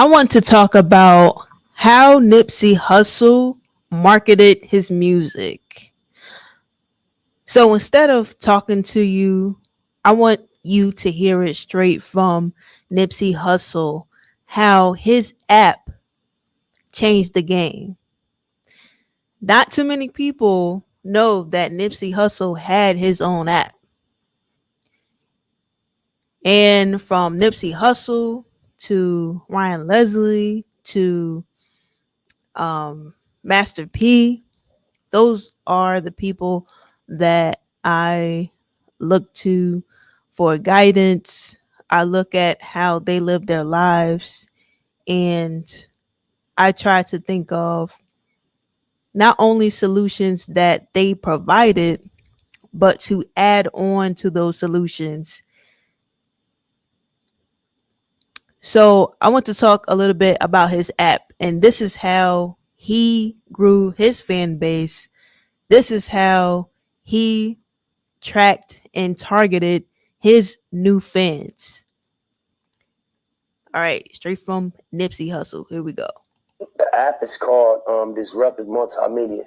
I want to talk about how Nipsey Hussle marketed his music. So instead of talking to you, I want you to hear it straight from Nipsey Hussle, how his app changed the game. Not too many people know that Nipsey Hussle had his own app. And from Nipsey Hussle to Ryan Leslie to Master P, those are the people that I look to for guidance. I look at how they live their lives and I try to think of not only solutions that they provided, but to add on to those solutions. So I want to talk a little bit about his app, and this is how he grew his fan base. This is how he tracked and targeted his new fans. All right, straight from Nipsey Hussle. Here we go. The app is called Disruptive Multimedia,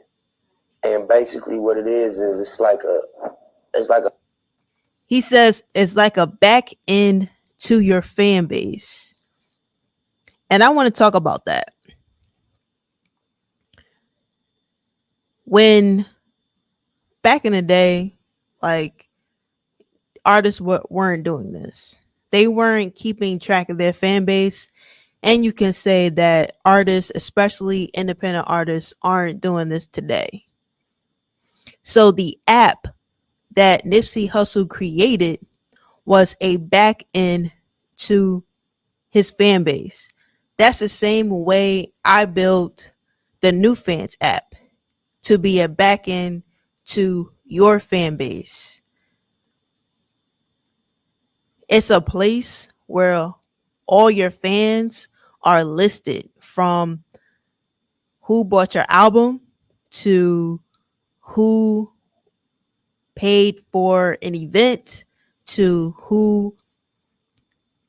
and basically what it is it's like a. He says it's like a back end to your fan base. And I want to talk about that. When back in the day, like artists weren't doing this. They weren't keeping track of their fan base. And you can say that artists, especially independent artists, aren't doing this today. So the app that Nipsey Hussle created was a back end to his fan base. That's the same way I built the NEWFANS app to be a back end to your fan base. It's a place where all your fans are listed, from who bought your album to who paid for an event to who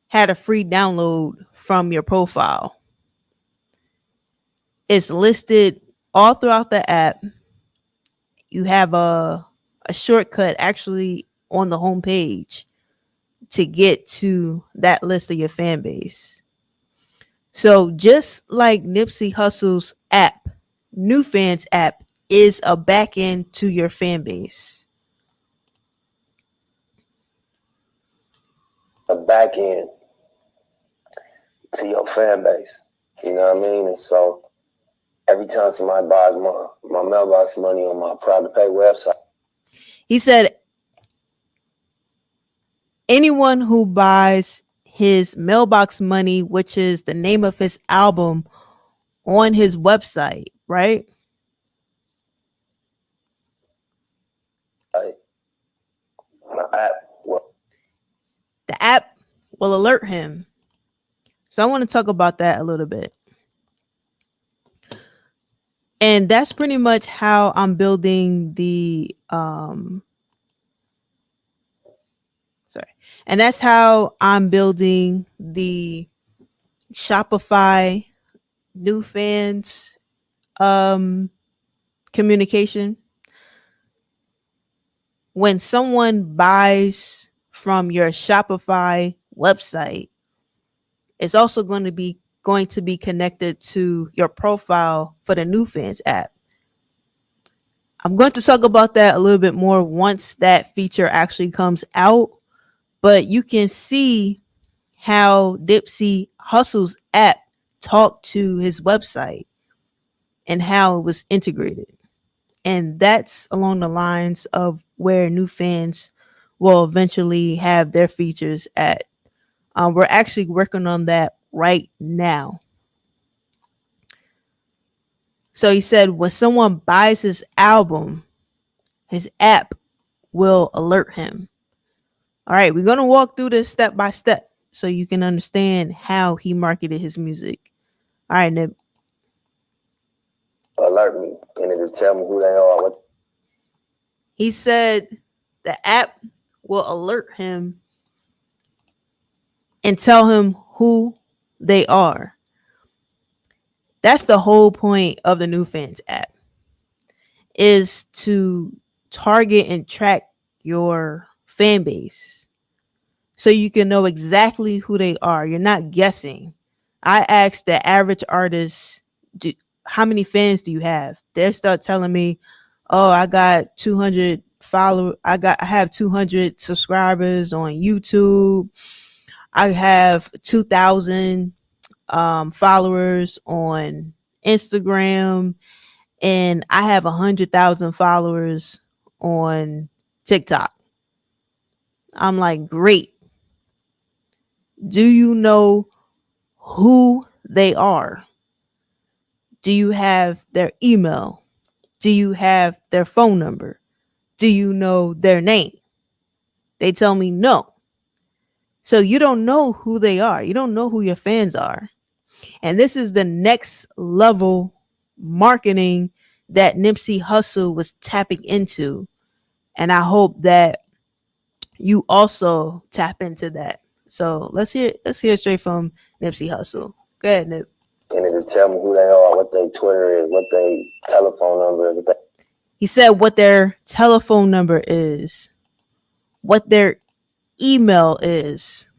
had a free download from your profile. It's listed all throughout the app. You have a shortcut actually on the homepage to get to that list of your fan base. So just like Nipsey Hussle's app, NEWFANS app is a back end to your fan base. A back end to your fan base. You know what I mean? And so every time somebody buys my mailbox money on my private pay website. He said anyone who buys his mailbox money, which is the name of his album, on his website, right? My app, the app will alert him. So I want to talk about that a little bit. And that's pretty much how I'm building the and that's how I'm building the Shopify NEWFANS communication. When someone buys from your Shopify website, it's also going to be connected to your profile for the NEWFANS app. I'm going to talk about that a little bit more once that feature actually comes out, but you can see how Nipsey Hussle's app talked to his website and how it was integrated. And that's along the lines of where NEWFANS will eventually have their features at. We're actually working on that right now. So he said when someone buys his album, his app will alert him. All right, we're going to walk through this step by step so you can understand how he marketed his music. All right, Nip. Alert me, and it'll tell me who they are. He said the app will alert him and tell him who they are. That's the whole point of the NewFans app, is to target and track your fan base so you can know exactly who they are. You're not guessing. I asked the average artist, how many fans do you have? They start telling me, oh, I got 200 followers. I have 200 subscribers on YouTube. I have 2,000 followers on Instagram, and I have 100,000 followers on TikTok. I'm like, great. Do you know who they are? Do you have their email? Do you have their phone number? Do you know their name? They tell me no. So you don't know who they are. You don't know who your fans are. And this is the next level marketing that Nipsey Hussle was tapping into. And I hope that you also tap into that. So let's hear straight from Nipsey Hussle. Go ahead, Nip. And it'll tell me who they are, what their Twitter is, what their telephone number is. He said what their telephone number is, what their email is.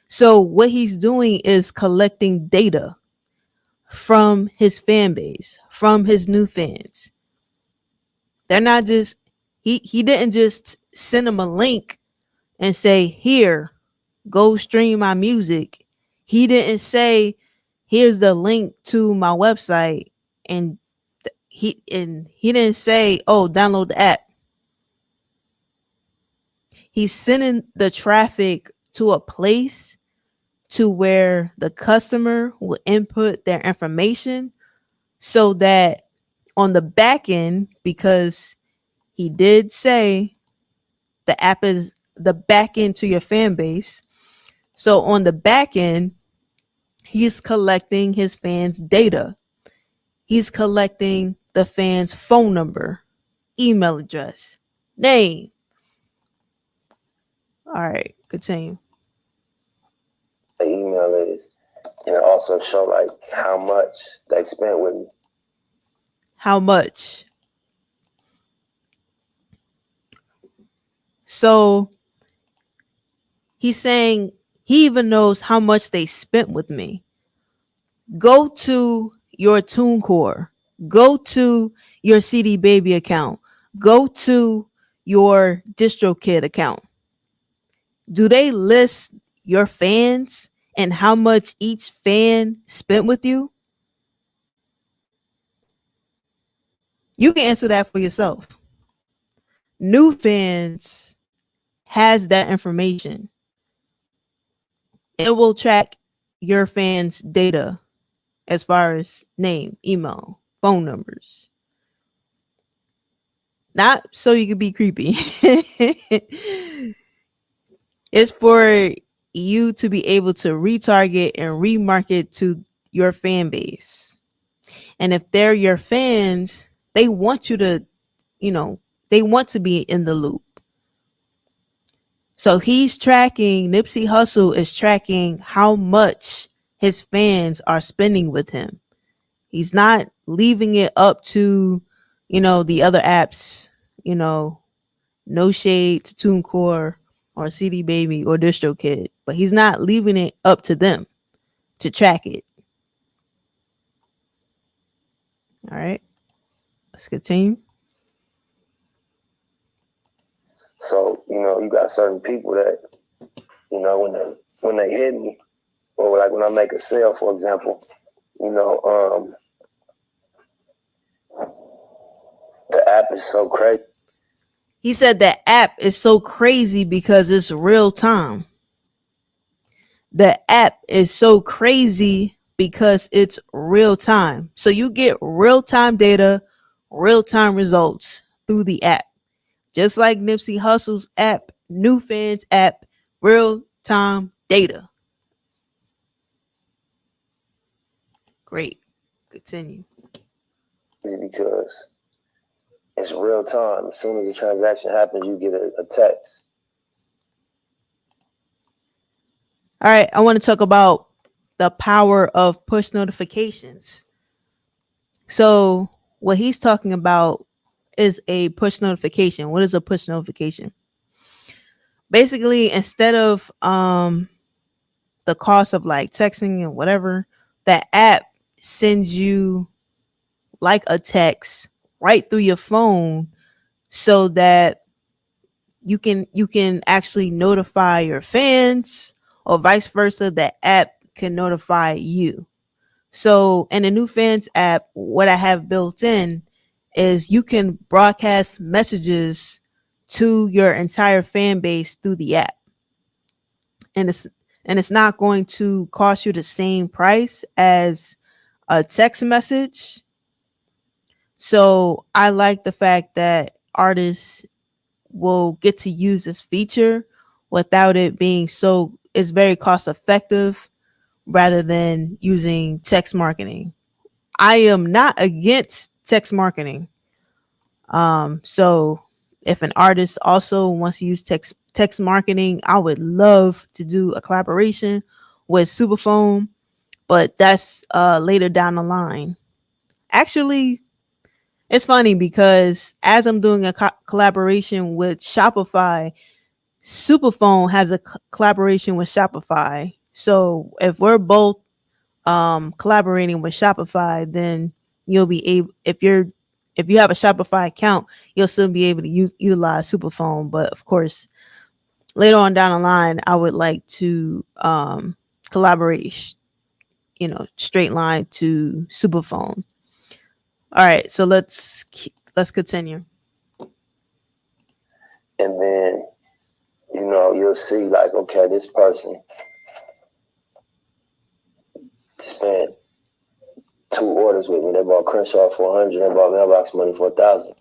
So what he's doing is collecting data from his fan base, from his new fans. They're not just he didn't just send them a link and say, "Here, go stream my music." He didn't say, "Here's the link to my website," and he didn't say, "Oh, download the app." He's sending the traffic to a place to where the customer will input their information so that on the back end, because he did say the app is the back end to your fan base. So on the back end, he's collecting his fans' data. He's collecting the fans' phone number, email address, name. All right, continue. The email is, and it also show like how much they spent with me. How much? So he's saying he even knows how much they spent with me. Go to your TuneCore. Go to your CD Baby account. Go to your DistroKid account. Do they list your fans and how much each fan spent with you? You can answer that for yourself. NewFans has that information. It will track your fans' data as far as name, email, phone numbers. Not so you can be creepy. It's for you to be able to retarget and remarket to your fan base. And if they're your fans, they want you to, they want to be in the loop. So Nipsey Hussle is tracking how much his fans are spending with him. He's not leaving it up to, the other apps, no shade to TuneCore or CD Baby or DistroKid, but he's not leaving it up to them to track it. All right, let's continue. So, you got certain people that, when they hit me, or like when I make a sale, for example, the app is so crazy. He said the app is so crazy because it's real time. The app is so crazy because it's real time. So you get real time data, real time results through the app. Just like Nipsey Hussle's app, NewFans app, real time data. Great. Continue. Because it's real time. As soon as the transaction happens, you get a text. All right, I want to talk about the power of push notifications. So what he's talking about is a push notification. What is a push notification? Basically, instead of the cost of like texting and whatever, that app sends you like a text right through your phone so that you can actually notify your fans, or vice versa, that app can notify you. So in the NEWFANS app, what I have built in is you can broadcast messages to your entire fan base through the app. And it's not going to cost you the same price as a text message. So I like the fact that artists will get to use this feature without it being so, it's very cost effective rather than using text marketing. I am not against text marketing. So if an artist also wants to use text marketing, I would love to do a collaboration with Superphone, but that's later down the line. Actually, it's funny because as I'm doing a collaboration with Shopify, Superphone has a collaboration with Shopify. So if we're both collaborating with Shopify, then you'll be able, if you have a Shopify account, you'll still be able to utilize Superphone. But of course, later on down the line, I would like to collaborate, straight line to Superphone. All right, so let's continue. And then, you'll see like, okay, this person spent 2 orders with me. They bought Crenshaw for 100. They bought Mailbox Money for 1,000.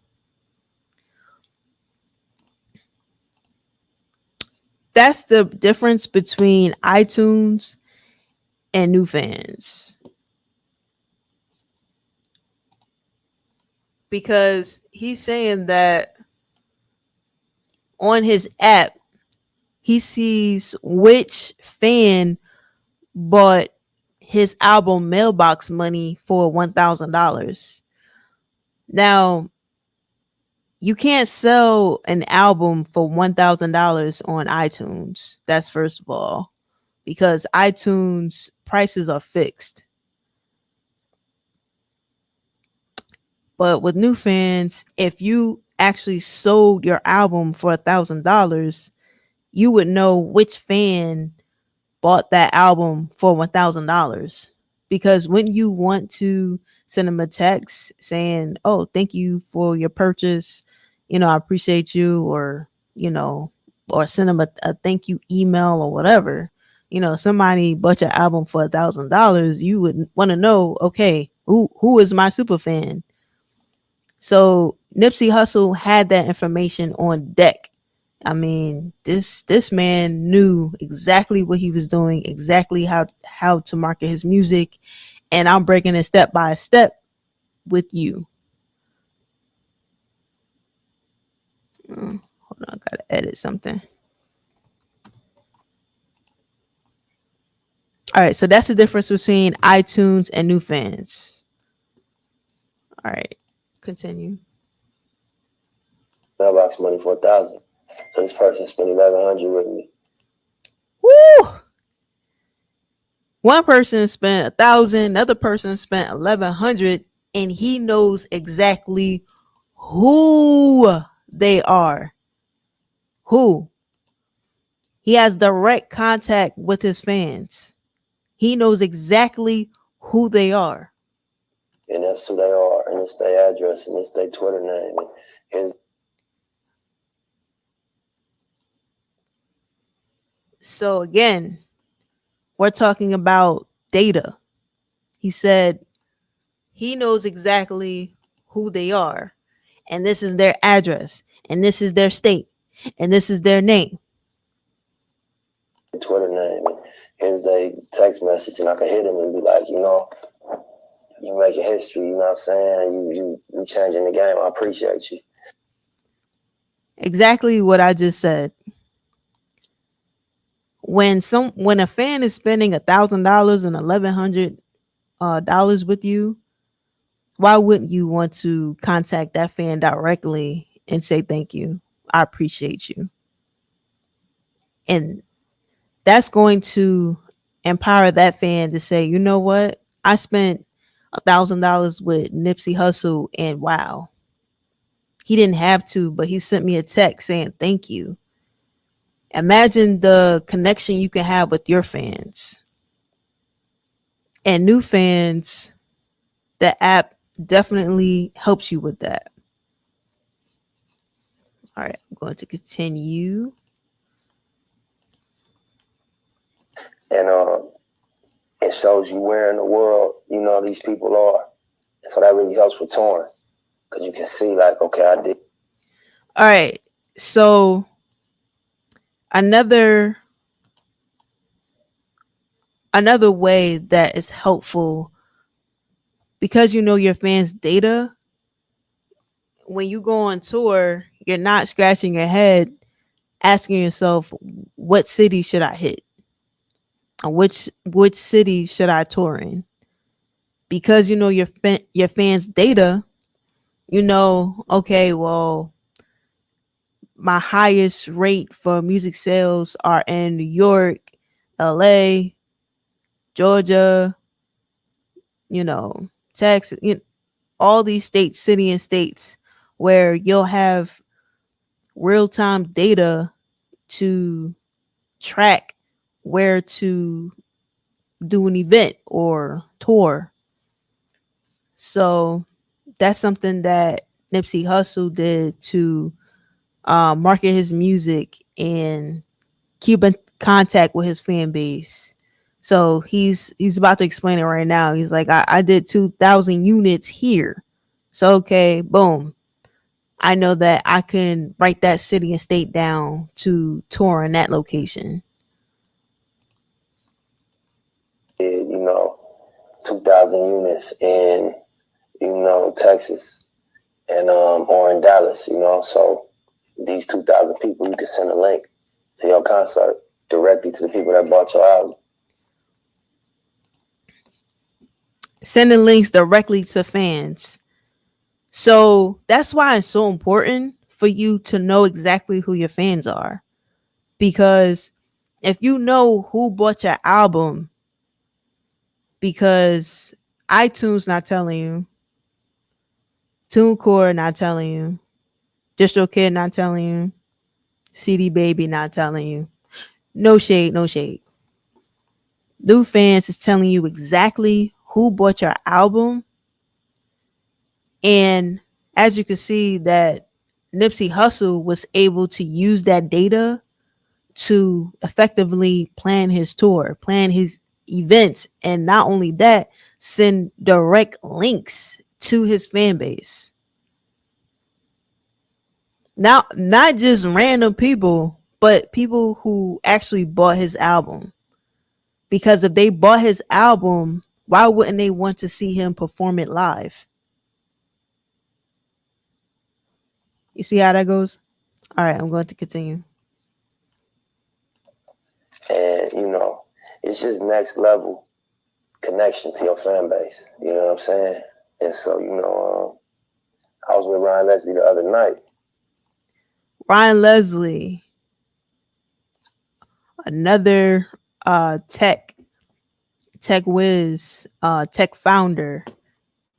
That's the difference between iTunes and NEWFANS. Because he's saying that on his app, he sees which fan bought his album Mailbox Money for $1,000. Now, you can't sell an album for $1,000 on iTunes. That's first of all, because iTunes prices are fixed. But with NEWFANS, if you actually sold your album for $1,000, you would know which fan bought that album for $1,000. Because when you want to send them a text saying, "Oh, thank you for your purchase, I appreciate you," or or send them a thank you email or whatever, somebody bought your album for $1,000, you would want to know, okay, who is my super fan? So Nipsey Hussle had that information on deck. I mean, this man knew exactly what he was doing, exactly how to market his music, and I'm breaking it step by step with you. Hold on, gotta edit something. All right, so that's the difference between iTunes and NEWFANS. All right, continue. Mailbox Money for 1,000. So this person spent 1,100 with me. Woo! One person spent 1,000, another person spent 1,100, and he knows exactly who they are. Who? He has direct contact with his fans. He knows exactly who they are. And that's who they are, and it's their address, and it's their Twitter name. And so again, we're talking about data. He said he knows exactly who they are, and this is their address, and this is their state, and this is their name. Twitter name, and here's a text message, and I can hit him and be like, you making history, you know what I'm saying? You changing the game. I appreciate you. Exactly what I just said. when a fan is spending $1,000 and $1,100 with you, why wouldn't you want to contact that fan directly and say thank you? I appreciate you. And that's going to empower that fan to say, you know what? I spent $1,000 with Nipsey Hussle, and wow, he didn't have to, but he sent me a text saying thank you. Imagine the connection you can have with your fans. And NEWFANS, the app definitely helps you with that. All right, I'm going to continue. And it shows you where in the world, these people are. And so that really helps for touring. Because you can see, like, okay, I did. All right. So another way that is helpful, because you know your fans' data, when you go on tour, you're not scratching your head asking yourself, what city should I hit? Or which city should I tour in? Because you know your fans' data, you know, okay, well, my highest rate for music sales are in New York, LA, Georgia, you know, Texas, all these states, city and states where you'll have real time data to track where to do an event or tour. So that's something that Nipsey Hussle did to market his music and keep in contact with his fan base. So he's about to explain it right now. He's like, I did 2,000 units here. So okay, boom. I know that I can write that city and state down to tour in that location. 2,000 units in, Texas and or in Dallas, So these 2,000 people, you can send a link to your concert directly to the people that bought your album. Sending links directly to fans. So that's why it's so important for you to know exactly who your fans are. Because if you know who bought your album, because iTunes not telling you, TuneCore not telling you, DistroKid not telling you, CD Baby not telling you. No shade, no shade. NEWFANS is telling you exactly who bought your album. And as you can see that Nipsey Hussle was able to use that data to effectively plan his tour, plan his events, and not only that, send direct links to his fan base. Now, not just random people, but people who actually bought his album. Because if they bought his album, why wouldn't they want to see him perform it live? You see how that goes? All right, I'm going to continue. And, it's just next level connection to your fan base. You know what I'm saying? And so, I was with Ryan Leslie the other night. Ryan Leslie, another tech whiz, tech founder.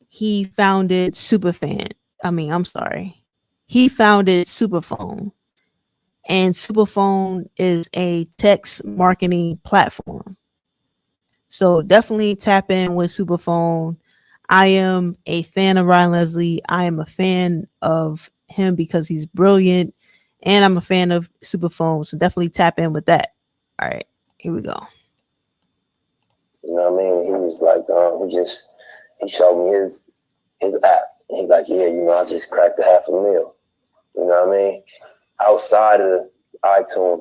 He founded Superfan. I'm sorry. He founded Superphone. And Superphone is a text marketing platform. So definitely tap in with Superphone. I am a fan of Ryan Leslie. I am a fan of him because he's brilliant. And I'm a fan of Superphone. So definitely tap in with that. All right, here we go. You know what I mean? He was like, he showed me his app. He's like, yeah, I just cracked $500,000. You know what I mean? Outside of iTunes,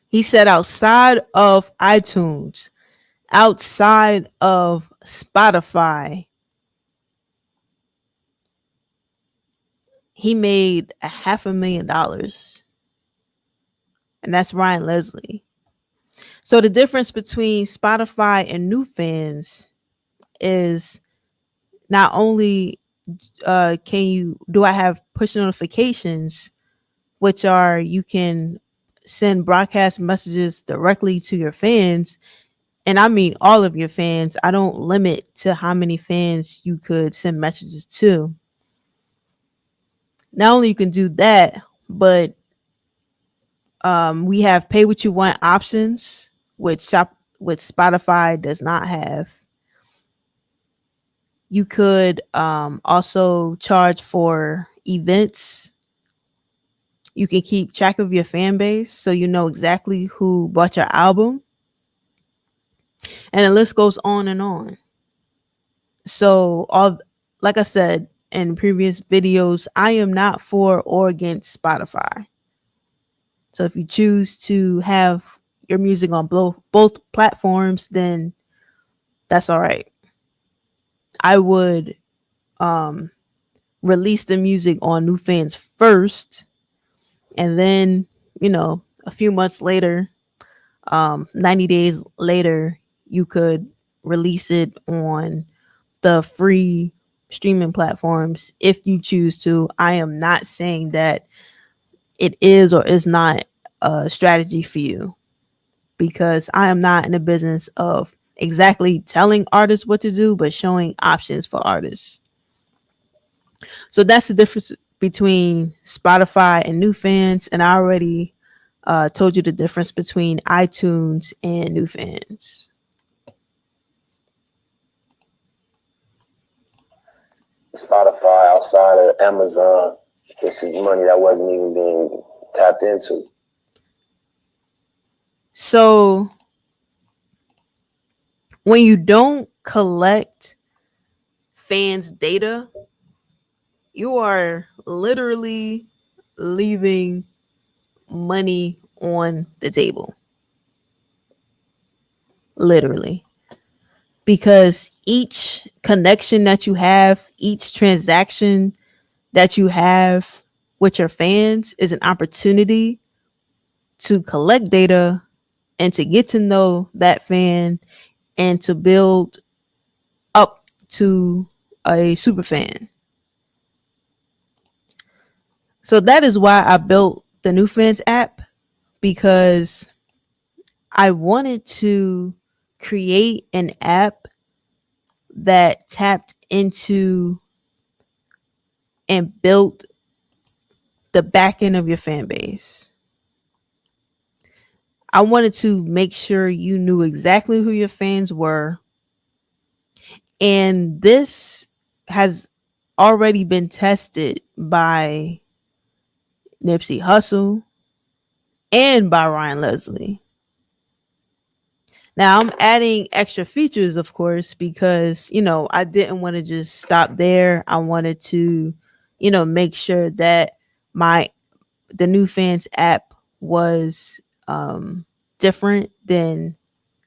He said outside of iTunes, outside of Spotify, he made $500,000, and that's Ryan Leslie. So the difference between Spotify and NewFans is not only can you do I have push notifications, which are you can send broadcast messages directly to your fans, and I mean all of your fans. I don't limit to how many fans you could send messages to. Not only you can do that, but we have pay what you want options, which Spotify does not have. You could also charge for events. You can keep track of your fan base so you know exactly who bought your album. And the list goes on and on. So all like I said in previous videos, I am not for or against Spotify. So if you choose to have your music on both platforms, then that's all right. I would um release the music on NewFans first, and then, a few months later, 90 days later, you could release it on the free streaming platforms if you choose to. I am not saying that it is or is not a strategy for you, because I am not in the business of exactly telling artists what to do, but showing options for artists. So that's the difference between Spotify and NewFans, and I already told you the difference between iTunes and NewFans. Spotify outside of Amazon, this is money that wasn't even being tapped into. So when you don't collect fans' data, you are literally leaving money on the table. Literally. Because each connection that you have, each transaction that you have with your fans is an opportunity to collect data and to get to know that fan and to build up to a super fan. So that is why I built the NewFans app, because I wanted to create an app that tapped into and built the back end of your fan base. I wanted to make sure you knew exactly who your fans were. And this has already been tested by Nipsey Hussle and by Ryan Leslie. Now I'm adding extra features, of course, because, I didn't want to just stop there. I wanted to, make sure that the NewFans app was different than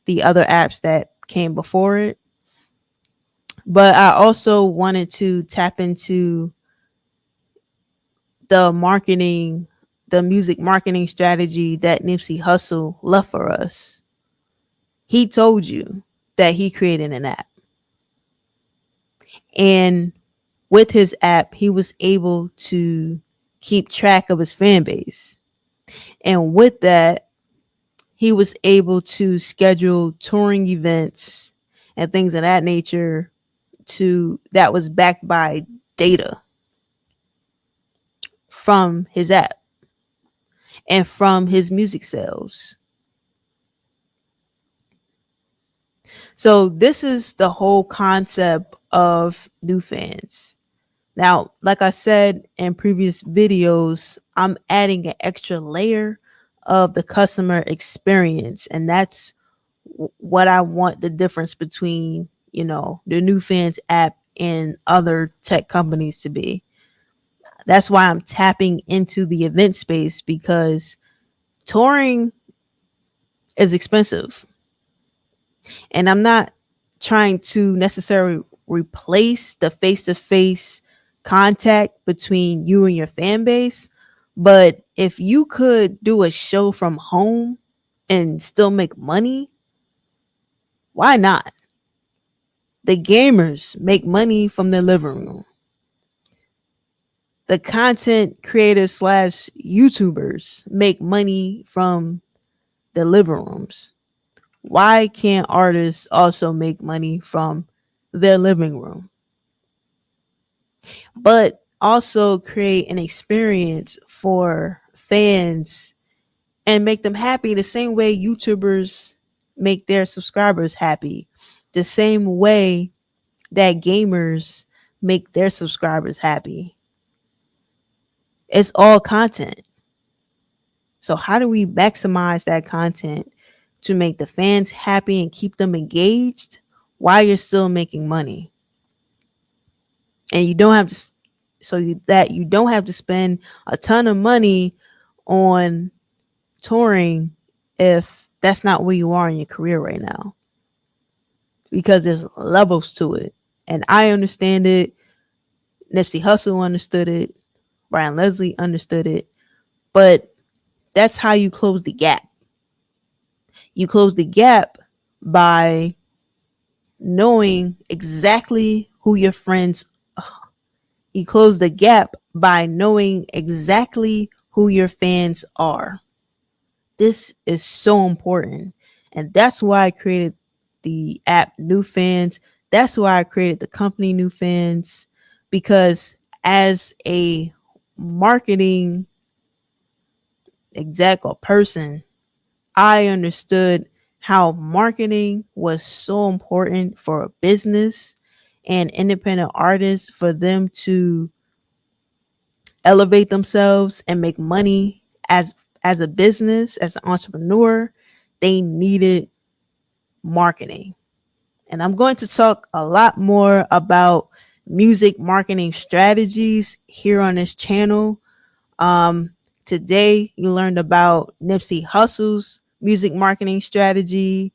the other apps that came before it. But I also wanted to tap into the marketing, the music marketing strategy that Nipsey Hussle left for us. He told you that he created an app. And with his app, he was able to keep track of his fan base. And with that, he was able to schedule touring events and things of that nature that was backed by data from his app and from his music sales. So this is the whole concept of NewFans. Now, like I said in previous videos, I'm adding an extra layer of the customer experience, and that's what I want the difference between, the NewFans app and other tech companies to be. That's why I'm tapping into the event space, because touring is expensive. And I'm not trying to necessarily replace the face-to-face contact between you and your fan base. But if you could do a show from home and still make money, why not? The gamers make money from their living room. The content creators slash YouTubers make money from their living rooms. Why can't artists also make money from their living room? But also create an experience for fans and make them happy the same way YouTubers make their subscribers happy, the same way that gamers make their subscribers happy. It's all content. So, how do we maximize that content to make the fans happy and keep them engaged while you're still making money? And you don't have to, that you don't have to spend a ton of money on touring if that's not where you are in your career right now, because there's levels to it. And I understand it. Nipsey Hussle understood it. Brian Leslie understood it. But that's how you close the gap. You close the gap by knowing exactly who your friends are. You close the gap by knowing exactly who your fans are. This is so important. And that's why I created the app NEWFANS. That's why I created the company NEWFANS. Because as a marketing exec or person, I understood how marketing was so important for a business and independent artists, for them to elevate themselves and make money as a business, as an entrepreneur. They needed marketing. And I'm going to talk a lot more about music marketing strategies here on this channel. Today you learned about Nipsey Hussle's music marketing strategy.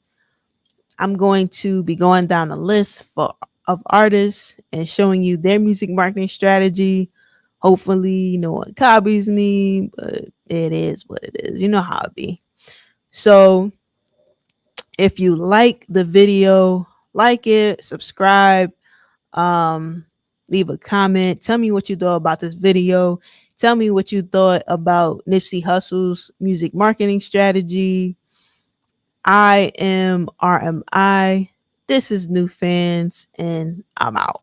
I'm going to be going down a list of artists and showing you their music marketing strategy. Hopefully, no one copies me, but it is what it is. You know how it be. So if you like the video, like it, subscribe, leave a comment. Tell me what you thought about this video. Tell me what you thought about Nipsey Hussle's music marketing strategy. I am RMI. This is NEWFANS, and I'm out.